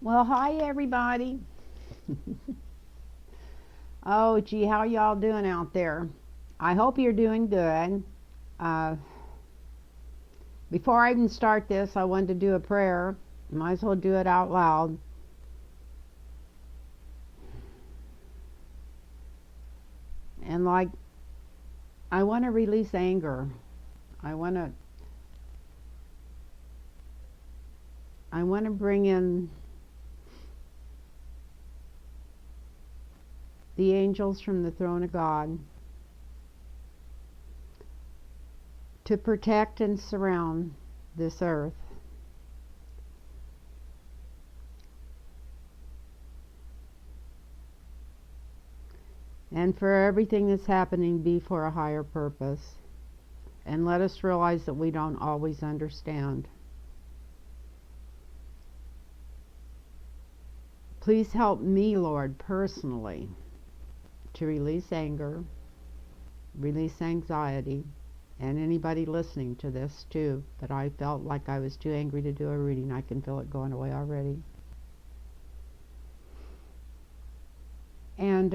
Well, hi everybody. Oh, gee, how y'all doing out there? I hope you're doing good. Uh, Before I even start this, I wanted to do a prayer. Might as well do it out loud. And I want to release anger. I want to, I want to bring in the angels from the throne of God to protect and surround this earth. And for everything that's happening, be for a higher purpose. And let us realize that we don't always understand. Please help me, Lord, personally to release anger, release anxiety, and anybody listening to this too, that I felt like I was too angry to do a reading. I can feel it going away already. And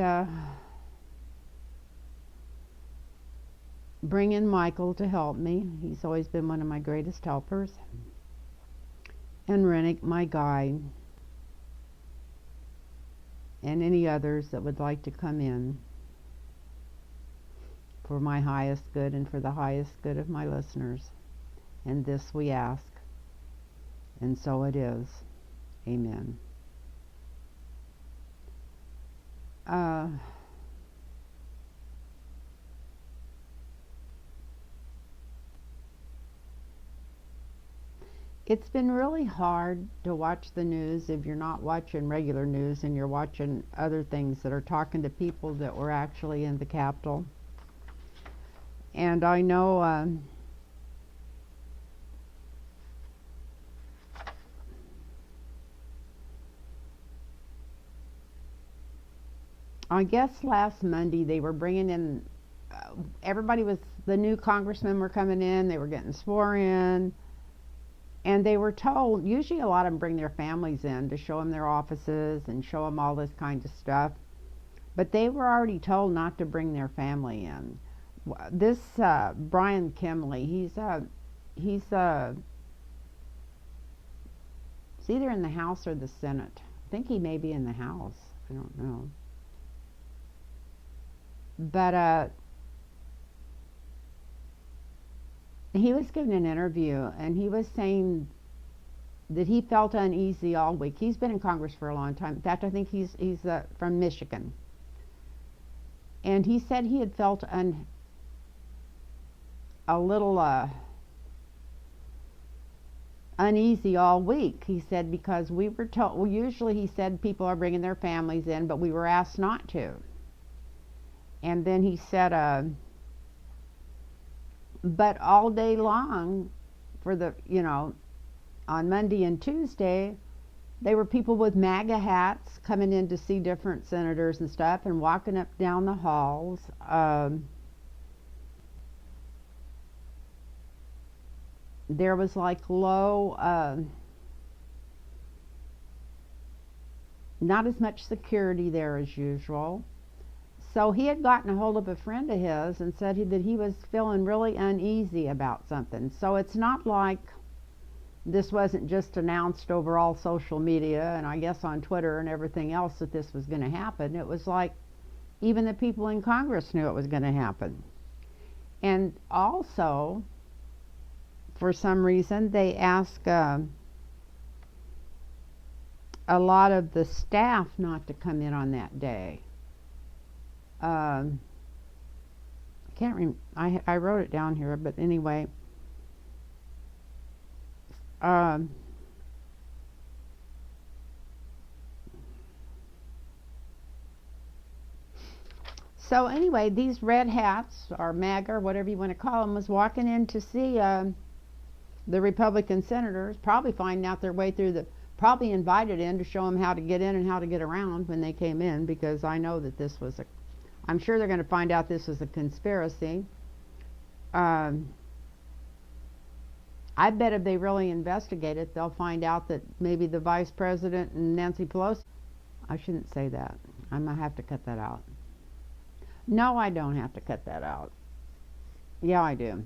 bring in Michael to help me. He's always been one of my greatest helpers. And Rennick, my guide. And any others that would like to come in for my highest good and for the highest good of my listeners. And this we ask. And so it is. Amen. It's been really hard to watch the news if you're not watching regular news and you're watching other things that are talking to people that were actually in the Capitol. And I know I guess last Monday they were bringing in the new congressmen were coming in, they were getting sworn in, and they were told, usually a lot of them bring their families in to show them their offices and show them all this kind of stuff, but they were already told not to bring their family in. This Brian Kimley, he's it's either in the House or the Senate. I think he may be in the House. I don't know. But he was giving an interview and he was saying that he felt uneasy all week. He's been in Congress for a long time. In fact, I think he's from Michigan. And he said he had felt a little uneasy all week. He said because we were told, well, usually he said people are bringing their families in, but we were asked not to. And then he said, but all day long for on Monday and Tuesday, they were people with MAGA hats coming in to see different senators and stuff and walking up down the halls. There was not as much security there as usual. So he had gotten a hold of a friend of his and said that he was feeling really uneasy about something. So it's not like this wasn't just announced over all social media and I guess on Twitter and everything else that this was going to happen. It was like even the people in Congress knew it was going to happen. And also, for some reason, they asked a lot of the staff not to come in on that day. I can't remember. I wrote it down here, but anyway. So anyway, these red hats, or MAGA, or whatever you want to call them, was walking in to see the Republican senators, probably finding out their way through probably invited in to show them how to get in and how to get around when they came in, because I know that I'm sure they're going to find out this was a conspiracy. I bet if they really investigate it, they'll find out that maybe the vice president and Nancy Pelosi. I shouldn't say that. I might have to cut that out. No, I don't have to cut that out. Yeah, I do.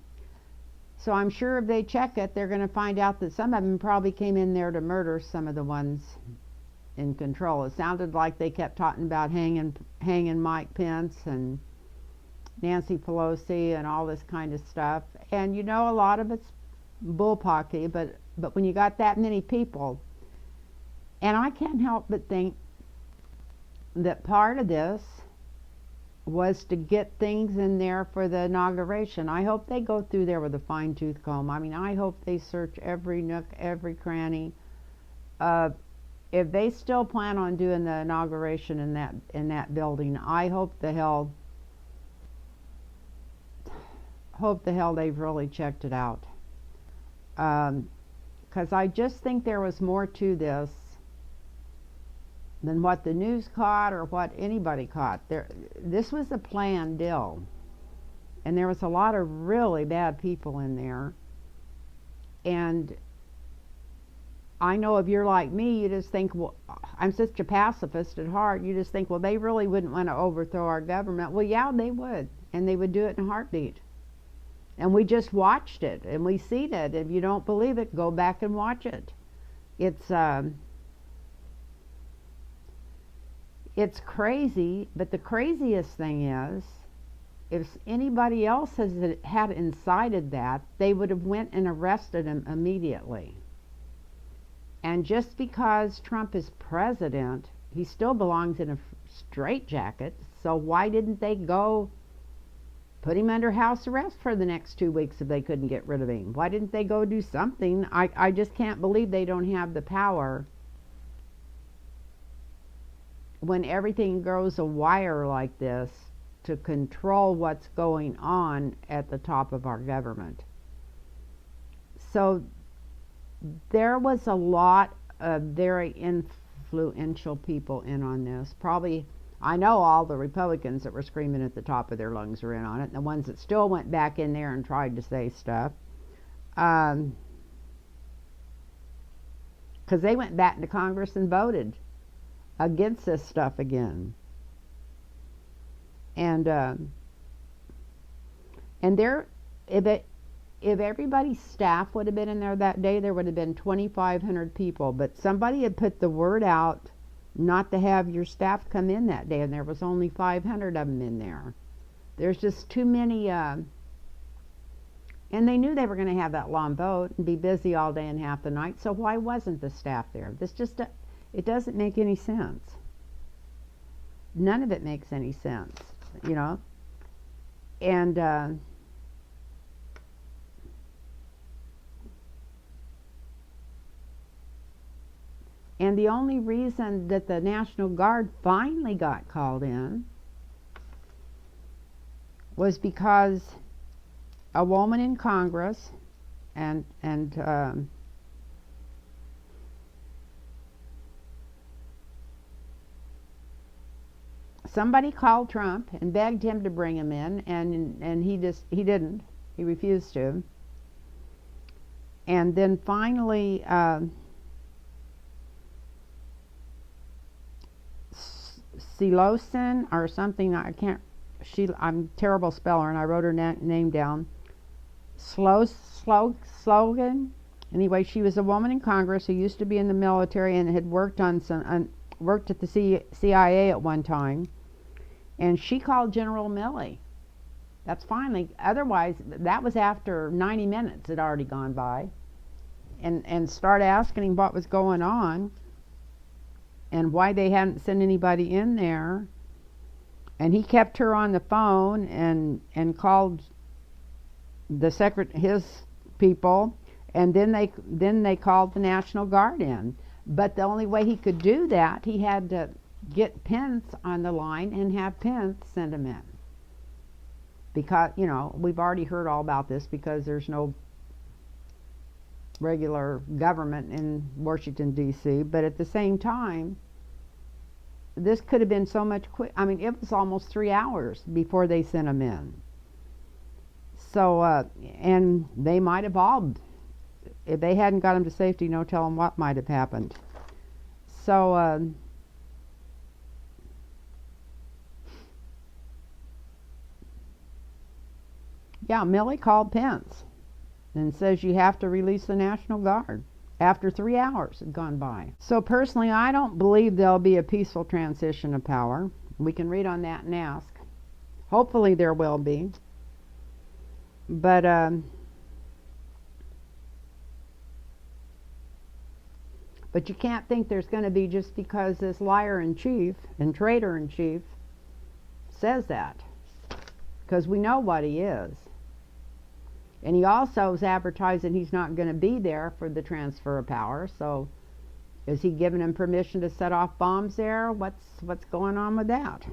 So I'm sure if they check it, they're going to find out that some of them probably came in there to murder some of the ones in control. It sounded like they kept talking about hanging Mike Pence and Nancy Pelosi and all this kind of stuff. And you know, a lot of it's bullpucky, but when you got that many people, and I can't help but think that part of this was to get things in there for the inauguration. I hope they go through there with a fine-tooth comb. I mean, I hope they search every nook, every cranny. If they still plan on doing the inauguration in that building, I hope the hell they've really checked it out. Because I just think there was more to this than what the news caught or what anybody caught. This was a planned deal, and there was a lot of really bad people in there. And I know if you're like me, you just think, well, I'm such a pacifist at heart, you just think, well, they really wouldn't want to overthrow our government. Well, yeah, they would, and they would do it in a heartbeat. And we just watched it, and we seen it. If you don't believe it, go back and watch it. It's crazy, but the craziest thing is, if anybody else had incited that, they would have went and arrested him immediately. And just because Trump is president, he still belongs in a straitjacket. So why didn't they go put him under house arrest for the next 2 weeks if they couldn't get rid of him? Why didn't they go do something? I just can't believe they don't have the power when everything grows a wire like this to control what's going on at the top of our government. So there was a lot of very influential people in on this. Probably, I know all the Republicans that were screaming at the top of their lungs are in on it, and the ones that still went back in there and tried to say stuff. Because they went back into Congress and voted against this stuff again. And there, if everybody's staff would have been in there that day, there would have been 2,500 people. But somebody had put the word out not to have your staff come in that day, and there was only 500 of them in there. There's just too many, and they knew they were going to have that long vote and be busy all day and half the night, so why wasn't the staff there? It doesn't make any sense. None of it makes any sense, you know. And the only reason that the National Guard finally got called in was because a woman in Congress and somebody called Trump and begged him to bring him in, and he didn't. He refused to. And then finally, Silosin or something, I'm a terrible speller, and I wrote her name down. Slogan. Anyway, she was a woman in Congress who used to be in the military and had worked worked at the CIA at one time. And she called General Milley. That's finally, otherwise, that was after 90 minutes had already gone by. And started asking him what was going on and why they hadn't sent anybody in there. And he kept her on the phone and called his people, and then they called the National Guard in. But the only way he could do that, he had to get Pence on the line and have Pence send him in. Because, you know, we've already heard all about this because there's no regular government in Washington, D.C., but at the same time, this could have been so much quick. I mean, it was almost 3 hours before they sent him in. So, and they might have all if they hadn't got him to safety, no telling what might have happened. So, yeah, Millie called Pence and says you have to release the National Guard after 3 hours had gone by. So personally, I don't believe there'll be a peaceful transition of power. We can read on that and ask. Hopefully there will be. But you can't think there's going to be just because this liar-in-chief and traitor-in-chief says that. Because we know what he is. And he also is advertising he's not going to be there for the transfer of power. So is he giving him permission to set off bombs there? What's going on with that?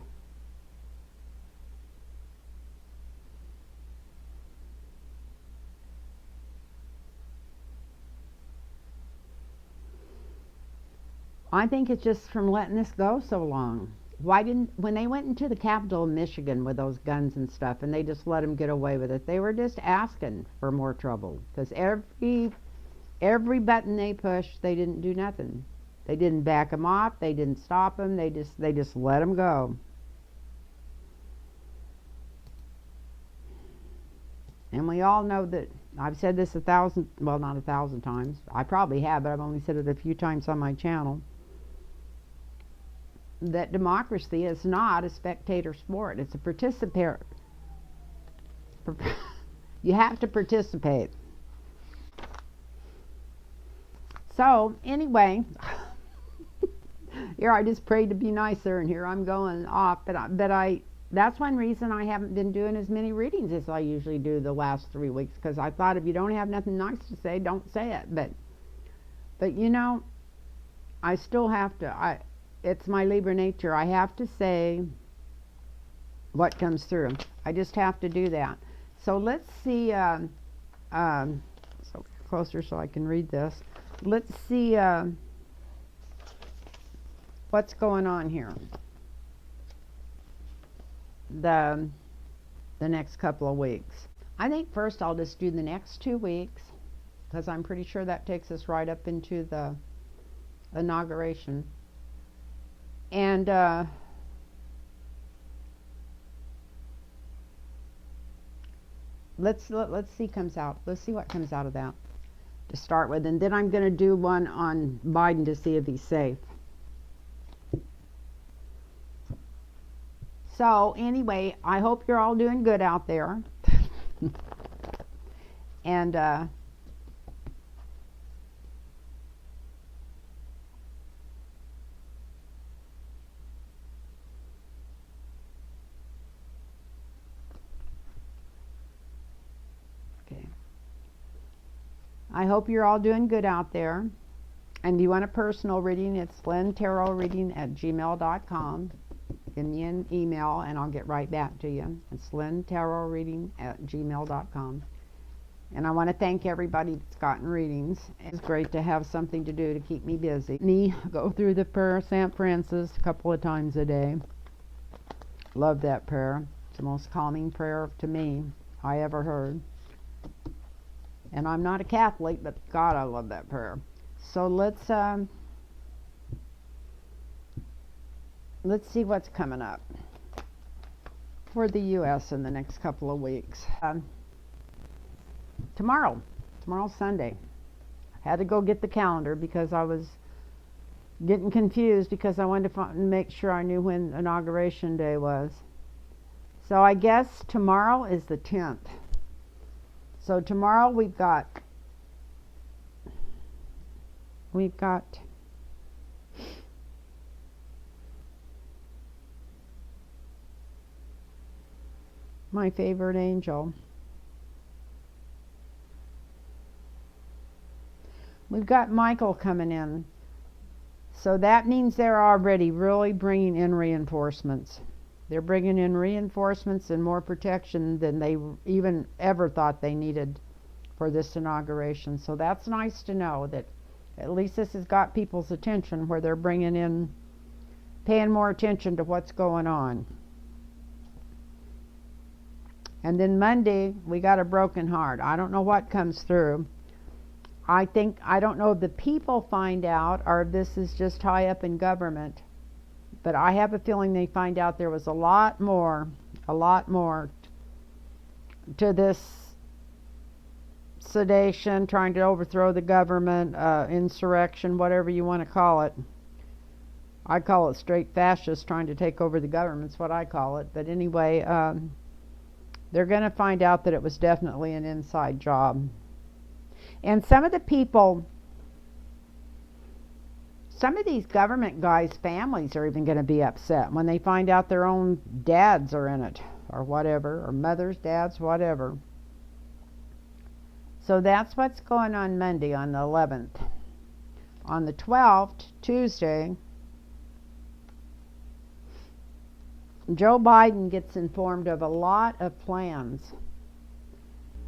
I think it's just from letting this go so long. Why didn't, when they went into the capital of Michigan with those guns and stuff and they just let them get away with it, they were just asking for more trouble. Because every button they pushed, they didn't do nothing. They didn't back them off, they didn't stop them, they just let them go. And we all know that, I've said this 1,000, well not 1,000 times, I probably have, but I've only said it a few times on my channel, that democracy is not a spectator sport. It's a participator. You have to participate. So anyway, here I just prayed to be nicer, and here I'm going off. But that's one reason I haven't been doing as many readings as I usually do the last 3 weeks, because I thought if you don't have nothing nice to say, don't say it. But you know, I still have to. It's my Libra nature. I have to say what comes through. I just have to do that. So let's see, so closer so I can read this. Let's see what's going on here. The next couple of weeks. I think first I'll just do the next 2 weeks, because I'm pretty sure that takes us right up into the inauguration. And let's see comes out. Let's see what comes out of that to start with, and then I'm going to do one on Biden to see if he's safe. So anyway, I hope you're all doing good out there. And I hope you're all doing good out there. And if you want a personal reading, it's lynntarotreading@gmail.com. Give me an email and I'll get right back to you. It's lynntarotreading@gmail.com. And I want to thank everybody that's gotten readings. It's great to have something to do to keep me busy. Me go through the prayer of St. Francis a couple of times a day. Love that prayer. It's the most calming prayer to me I ever heard. And I'm not a Catholic, but God, I love that prayer. So let's see what's coming up for the U.S. in the next couple of weeks. Tomorrow's Sunday. I had to go get the calendar because I was getting confused because I wanted to make sure I knew when Inauguration Day was. So I guess tomorrow is the 10th. So tomorrow we've got my favorite angel. We've got Michael coming in. So that means they're already really bringing in reinforcements. They're bringing in reinforcements and more protection than they even ever thought they needed for this inauguration. So that's nice to know that at least this has got people's attention, where they're bringing in, paying more attention to what's going on. And then Monday, we got a broken heart. I don't know what comes through. I don't know if the people find out or if this is just high up in government, but I have a feeling they find out there was a lot more to this sedation, trying to overthrow the government, insurrection, whatever you want to call it. I call it straight fascists trying to take over the government's what I call it. But anyway, they're going to find out that it was definitely an inside job. And some of the people, some of these government guys' families are even going to be upset when they find out their own dads are in it, or whatever, or mothers, dads, whatever. So that's what's going on Monday, on the 11th. On the 12th, Tuesday, Joe Biden gets informed of a lot of plans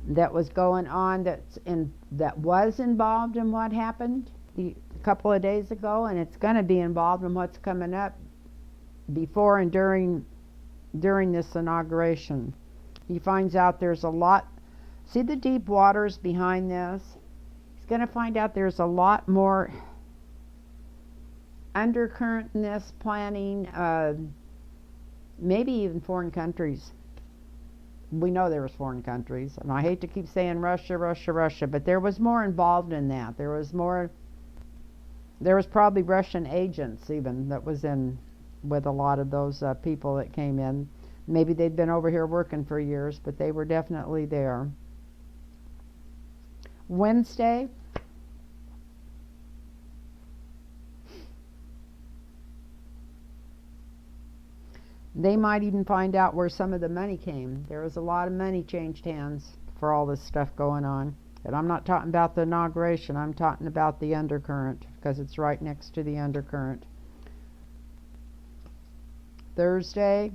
that was going on, that was involved in what happened a couple of days ago, and it's going to be involved in what's coming up before and during this inauguration. He finds out there's a lot. See the deep waters behind this? He's going to find out there's a lot more undercurrent in this planning, maybe even foreign countries. We know there was foreign countries, and I hate to keep saying Russia, but there was more involved in that. There was probably Russian agents even that was in with a lot of those people that came in. Maybe they'd been over here working for years, but they were definitely there. Wednesday, they might even find out where some of the money came. There was a lot of money changed hands for all this stuff going on. And I'm not talking about the inauguration, I'm talking about the undercurrent, because it's right next to the undercurrent. Thursday,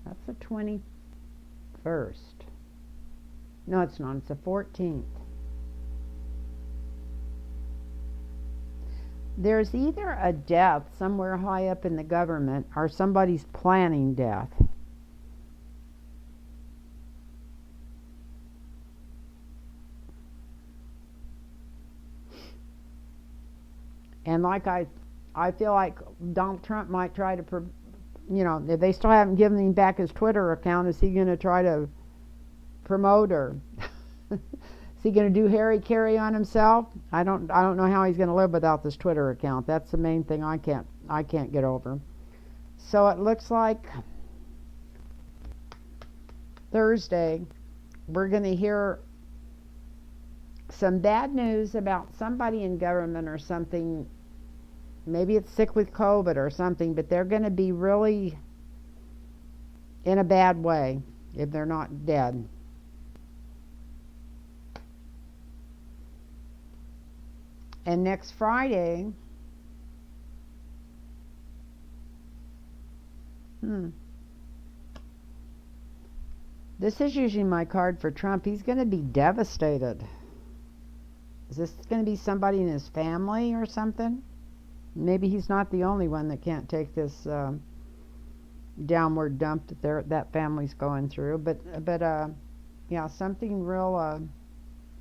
that's the 21st. No, it's not, it's the 14th. There's either a death somewhere high up in the government or somebody's planning death. And like I feel like Donald Trump might try to, if they still haven't given him back his Twitter account, is he going to try to promote her? Is he going to do Harry Carey on himself? I don't know how he's going to live without this Twitter account. That's the main thing I can't get over. So it looks like Thursday we're going to hear some bad news about somebody in government or something. Maybe it's sick with COVID or something, but they're going to be really in a bad way if they're not dead. And next Friday, this is usually my card for Trump. He's going to be devastated. Is this going to be somebody in his family or something? Maybe he's not the only one that can't take this downward dump that family's going through. But yeah, something real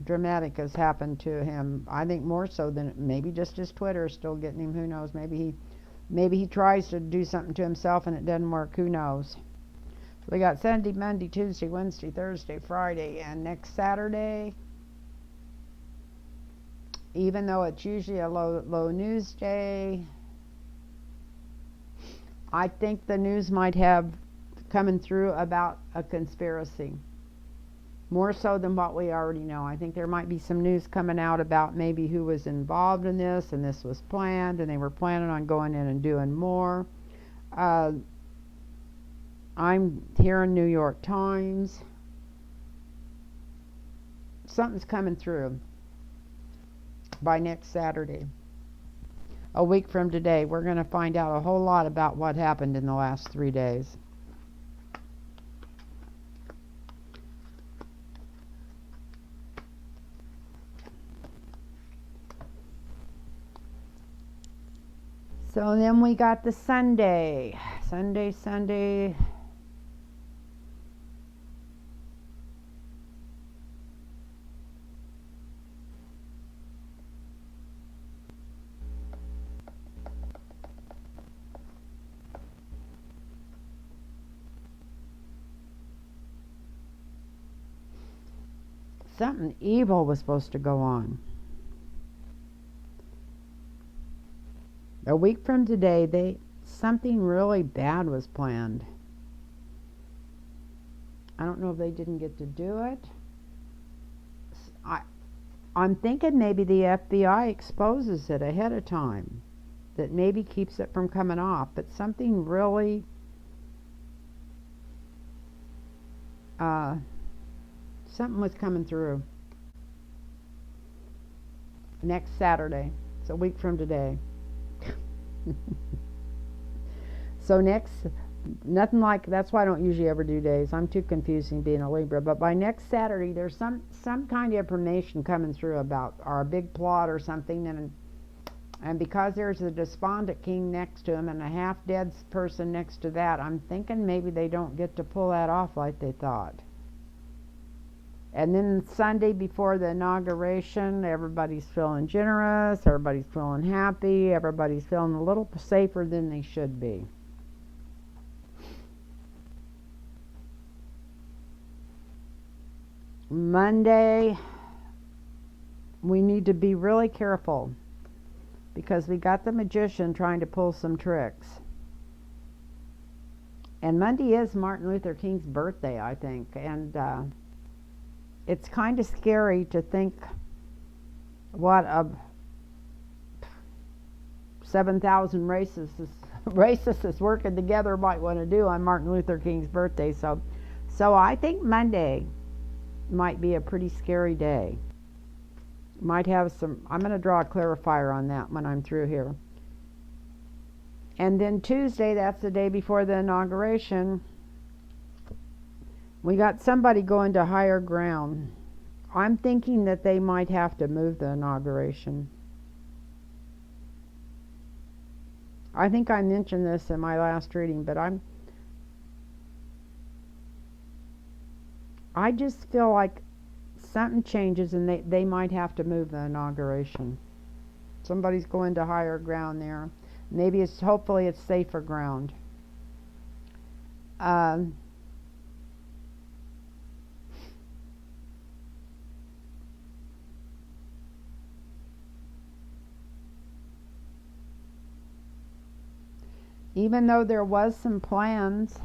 dramatic has happened to him. I think more so than maybe just his Twitter is still getting him. Who knows? Maybe he tries to do something to himself and it doesn't work. Who knows? So we got Sunday, Monday, Tuesday, Wednesday, Thursday, Friday, and next Saturday. Even though it's usually a low news day, I think the news might have coming through about a conspiracy. More so than what we already know. I think there might be some news coming out about maybe who was involved in this, and this was planned, and they were planning on going in and doing more. I'm hearing New York Times. Something's coming through. By next Saturday, a week from today, we're going to find out a whole lot about what happened in the last 3 days. So then we got the Sunday. Sunday. Something evil was supposed to go on. A week from today, something really bad was planned. I don't know if they didn't get to do it. I'm thinking maybe the FBI exposes it ahead of time. That maybe keeps it from coming off. But something really something was coming through. Next Saturday. It's a week from today. So nothing like, that's why I don't usually ever do days. I'm too confusing being a Libra. But by next Saturday, there's some kind of information coming through about our big plot or something. And because there's a despondent king next to him and a half-dead person next to that, I'm thinking maybe they don't get to pull that off like they thought. And then Sunday before the inauguration, everybody's feeling generous, everybody's feeling happy, everybody's feeling a little safer than they should be. Monday, we need to be really careful because we got the magician trying to pull some tricks. And Monday is Martin Luther King's birthday, I think, and it's kind of scary to think what 7,000 racists working together might want to do on Martin Luther King's birthday. So I think Monday might be a pretty scary day. Might have some, I'm going to draw a clarifier on that when I'm through here. And then Tuesday, that's the day before the inauguration, we got somebody going to higher ground. I'm thinking that they might have to move the inauguration. I think I mentioned this in my last reading, but I just feel like something changes and they might have to move the inauguration. Somebody's going to higher ground there. Maybe hopefully it's safer ground. Even though there was some plans,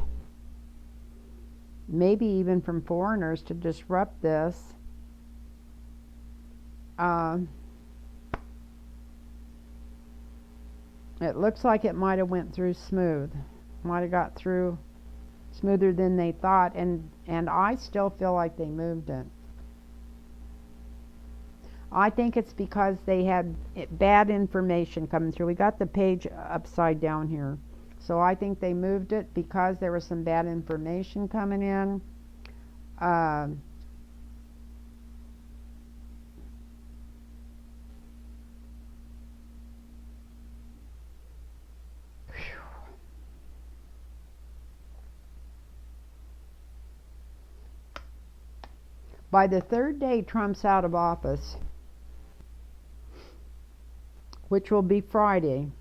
maybe even from foreigners, to disrupt this, it looks like it might have went through smooth. Might have got through smoother than they thought, and I still feel like they moved it. I think it's because they had bad information coming through. We got the page upside down here. So I think they moved it because there was some bad information coming in. By the third day Trump's out of office, which will be Friday,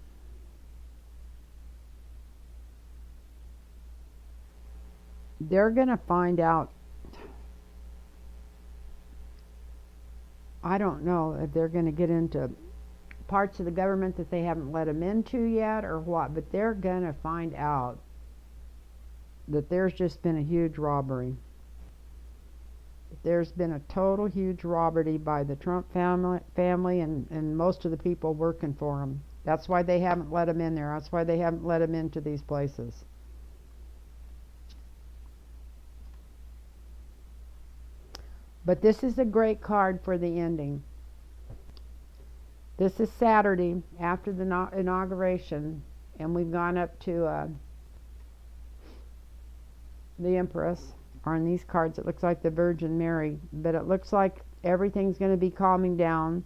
they're going to find out. I don't know if they're going to get into parts of the government that they haven't let them into yet or what, but they're going to find out that there's just been a huge robbery. There's been a total huge robbery by the Trump family and most of the people working for them. That's why they haven't let them in there. That's why they haven't let them into these places. But this is a great card for the ending. This is Saturday after the inauguration, and we've gone up to the Empress. On these cards, it looks like the Virgin Mary, but it looks like everything's going to be calming down.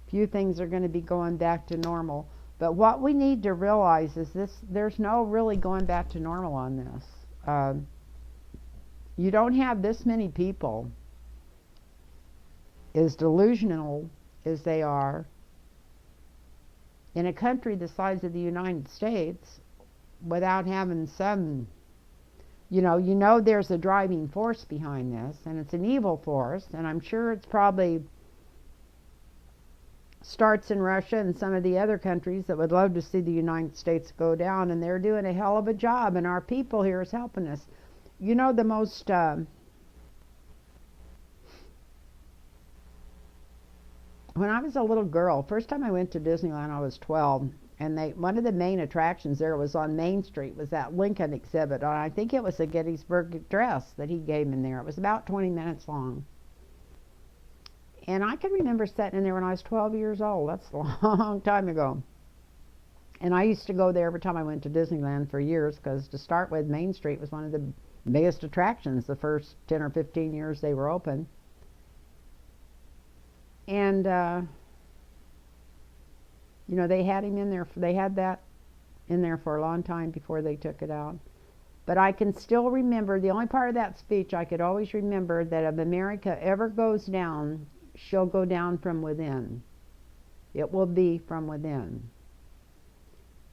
Few things are going to be going back to normal. But what we need to realize is this: there's no really going back to normal on this. You don't have this many people as delusional as they are in a country the size of the United States without having some, you know there's a driving force behind this, and it's an evil force, and I'm sure it's probably starts in Russia and some of the other countries that would love to see the United States go down, and they're doing a hell of a job, and our people here is helping us. The most when I was a little girl, first time I went to Disneyland, I was 12, and one of the main attractions there was on Main Street, was that Lincoln exhibit, and I think it was a Gettysburg Address that he gave in there. It was about 20 minutes long. And I can remember sitting in there when I was 12 years old. That's a long time ago. And I used to go there every time I went to Disneyland for years, because to start with, Main Street was one of the biggest attractions the first 10 or 15 years they were open. And, they had him in there. They had that in there for a long time before they took it out. But I can still remember, the only part of that speech I could always remember, that if America ever goes down, she'll go down from within. It will be from within.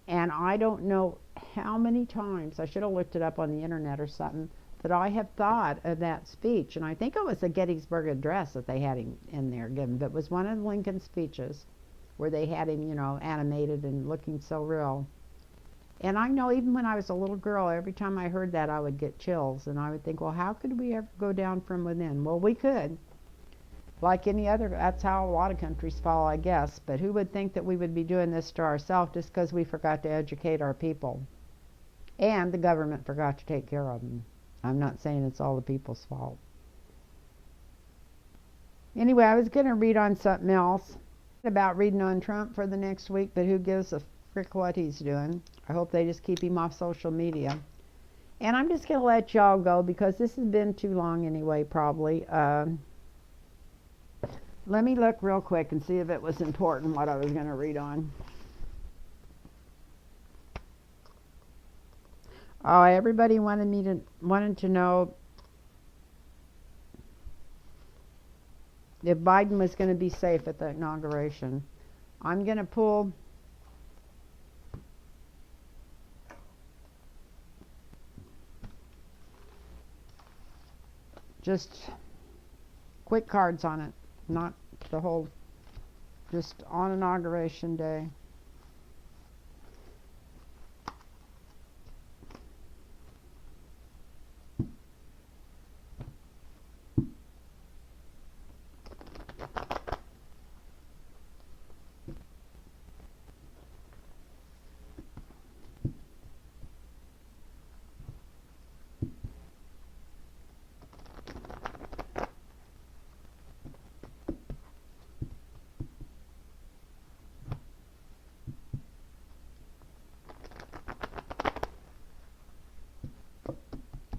And I don't know how many times, I should have looked it up on the internet or something, that I have thought of that speech. And I think it was the Gettysburg Address that they had him in there given. But it was one of Lincoln's speeches where they had him, animated and looking so real. And I know even when I was a little girl, every time I heard that, I would get chills. And I would think, well, how could we ever go down from within? Well, we could. Like any other, that's how a lot of countries fall, I guess. But who would think that we would be doing this to ourselves just because we forgot to educate our people? And the government forgot to take care of them. I'm not saying it's all the people's fault. Anyway, I was going to read on something else about reading on Trump for the next week, but who gives a frick what he's doing? I hope they just keep him off social media. And I'm just going to let y'all go because this has been too long anyway, probably. Let me look real quick and see if it was important what I was going to read on. Oh, everybody wanted to know if Biden was going to be safe at the inauguration. I'm going to pull just quick cards on it, not the whole, just on Inauguration Day.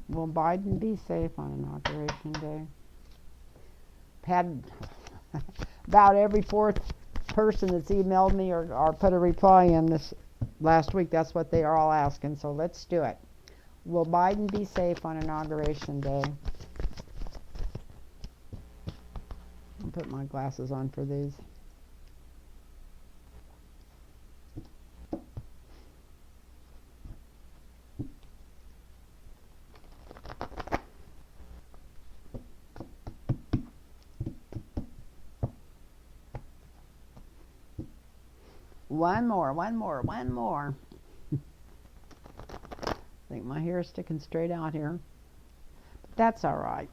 Will Biden be safe on Inauguration Day? Had about every fourth person that's emailed me or put a reply in this last week, that's what they are all asking, so let's do it. Will Biden be safe on Inauguration Day? I'll put my glasses on for these. One more. I think my hair is sticking straight out here. But that's all right.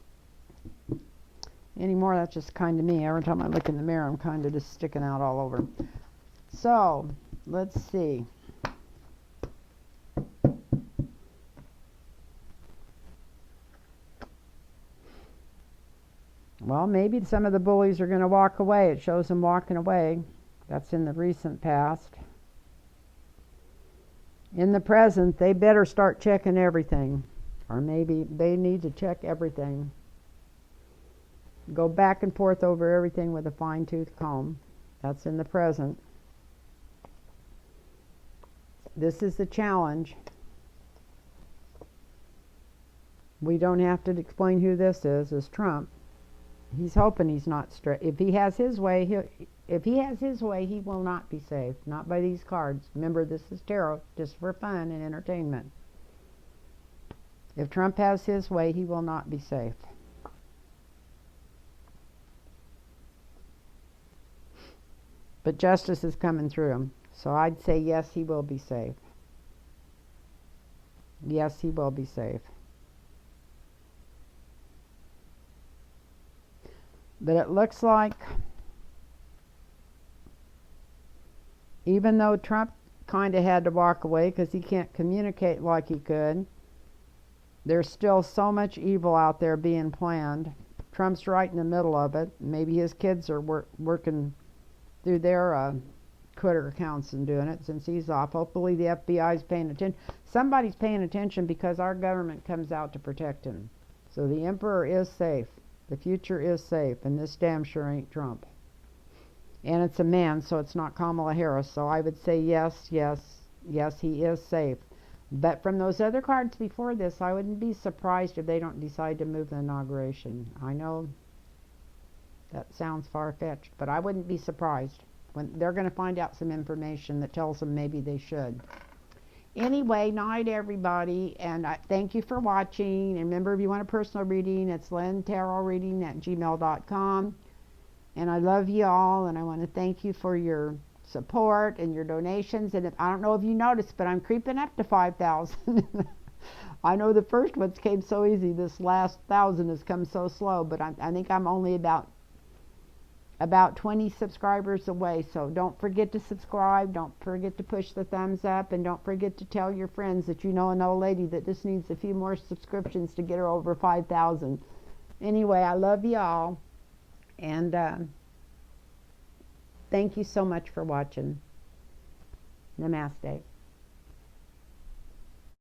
Anymore, that's just kind of me. Every time I look in the mirror, I'm kind of just sticking out all over. So, let's see. Well, maybe some of the bullies are going to walk away. It shows them walking away. That's in the recent past. In the present, they better start checking everything. Or maybe they need to check everything. Go back and forth over everything with a fine-tooth comb. That's in the present. This is the challenge. We don't have to explain who this is Trump. He's hoping he's not straight. If he has his way, he will not be saved. Not by these cards. Remember, this is tarot, just for fun and entertainment. If Trump has his way, he will not be safe. But justice is coming through him. So I'd say yes, he will be safe. Yes, he will be safe. But it looks like, even though Trump kind of had to walk away because he can't communicate like he could, there's still so much evil out there being planned. Trump's right in the middle of it. Maybe his kids are working through their Twitter accounts and doing it since he's off. Hopefully the FBI's paying attention. Somebody's paying attention because our government comes out to protect him. So the emperor is safe. The future is safe, and this damn sure ain't Trump. And it's a man, so it's not Kamala Harris. So I would say yes, yes, yes, he is safe. But from those other cards before this, I wouldn't be surprised if they don't decide to move the inauguration. I know that sounds far-fetched, but I wouldn't be surprised when they're going to find out some information that tells them maybe they should. Anyway, night everybody, and thank you for watching. And remember, if you want a personal reading, it's lynntarotreading@gmail.com. And I love you all, and I want to thank you for your support and your donations. And I don't know if you noticed, but I'm creeping up to 5,000. I know the first ones came so easy. This last 1,000 has come so slow, but I think I'm only about 20 subscribers away. So don't forget to subscribe, don't forget to push the thumbs up, and don't forget to tell your friends that you know an old lady that just needs a few more subscriptions to get her over 5,000. Anyway, I love you all, and thank you so much for watching. Namaste.